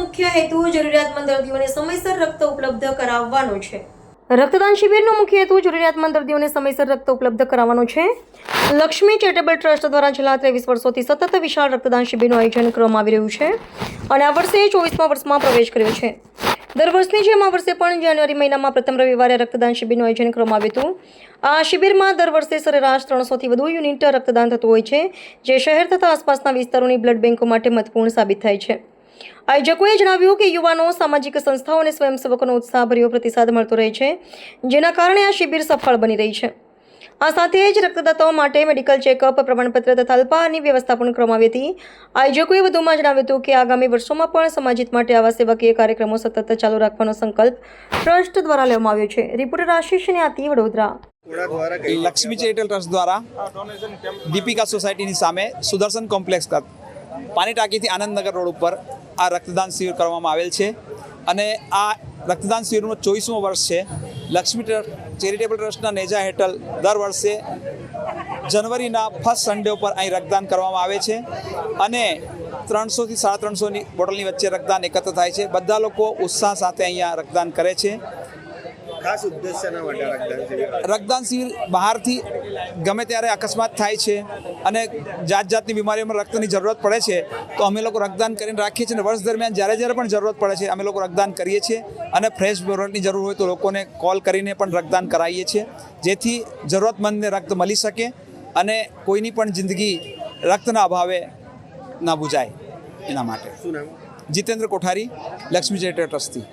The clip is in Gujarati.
મુખ્ય હેતુ જરૂરિયાતમંદ દર્દીઓને સમયસર રક્ત ઉપલબ્ધ કરાવવાનો છે। રક્તદાન શિબિરનો મુખ્ય હેતુ જરૂરિયાતમંદ દર્દીઓને સમયસર રક્ત ઉપલબ્ધ કરાવવાનો છે। લક્ષ્મી ચેરિટેબલ ટ્રસ્ટ દ્વારા છેલ્લા 23 વર્ષોથી સતત વિશાળ રક્તદાન શિબિરનું આયોજન કરવામાં આવી રહ્યું છે અને આ વર્ષે 24મા વર્ષમાં પ્રવેશ કર્યો છે। દર વર્ષની જેમ આ વર્ષે પણ જાન્યુઆરી મહિનામાં પ્રથમ રવિવારે રક્તદાન શિબિરનું આયોજન કરવામાં આવ્યું હતું। આ શિબિરમાં દર વર્ષે સરેરાશ 300થી વધુ યુનિટ રક્તદાન થતું હોય છે, જે શહેર તથા આસપાસના વિસ્તારોની બ્લડ બેંકો માટે મહત્વપૂર્ણ સાબિત થાય છે। આયોજકોએ જણાવ્યું કે યુવાનો, સામાજિક સંસ્થાઓ અને સ્વયંસેવકોનો ઉત્સાહભર્યો પ્રતિસાદ મળતો રહે છે, જેના કારણે આ શિબિર સફળ બની રહી છે। આ સાથે જ રક્તદાતાઓ માટે મેડિકલ ચેકઅપ, પ્રમાણપત્ર તથા અલ્પાહારની વ્યવસ્થા પણ કરવામાં આવી હતી। આયોજકોએ વધુમાં જણાવ્યું હતું કે આગામી વર્ષોમાં પણ સમાજ માટે આવા સેવાકીય કાર્યક્રમો સતત ચાલુ રાખવાનો સંકલ્પ ટ્રસ્ટ દ્વારા લેવામાં આવ્યો છે। રિપોર્ટર આશીષ ન્યાતી, વડોદરા। લક્ષ્મી ચેરિટેબલ ટ્રસ્ટ દ્વારા દીપિકા સોસાયટીની સામે સુદર્શન કોમ્પ્લેક્સ પાણી ટાંકીથી આનંદનગર રોડ ઉપર આ રક્તદાન શિબિર કરવામાં આવેલ છે અને આ રક્તદાન શિબિરનો 24મો વર્ષ છે। લક્ષ્મી ચેરિટેબલ ટ્રસ્ટના નેજા હેઠળ દર વર્ષે જનવરીના ફર્સ્ટ સન્ડે ઉપર અહીં રક્તદાન કરવામાં આવે છે અને 300થી 350ની બોટલની વચ્ચે રક્તદાન એકત્ર થાય છે। બધા લોકો ઉત્સાહ સાથે અહીંયા રક્તદાન કરે છે। ખાસ ઉદ્દેશ્યના માટે રક્તદાન શિબિર બહારથી ગમે ત્યારે અકસ્માત થાય છે અને જાતની બીમારીઓમાં રક્તની જરૂરત પડે છે, તો અમે લોકો રક્તદાન કરીને રાખીએ છીએ અને વર્ષ દરમિયાન જ્યારે પણ જરૂરત પડે છે અમે લોકો રક્તદાન કરીએ છીએ અને ફ્રેશ બ્લડની જરૂર હોય તો લોકોને કોલ કરીને પણ રક્તદાન કરાવીએ છીએ, જેથી જરૂરતમંદને રક્ત મળી શકે અને કોઈની પણ જિંદગી રક્તના અભાવે ન બુજાય। એના માટે શું નામ? જીતેન્દ્ર કોઠારી, લક્ષ્મી ચેરિટેબલ ટ્રસ્ટથી।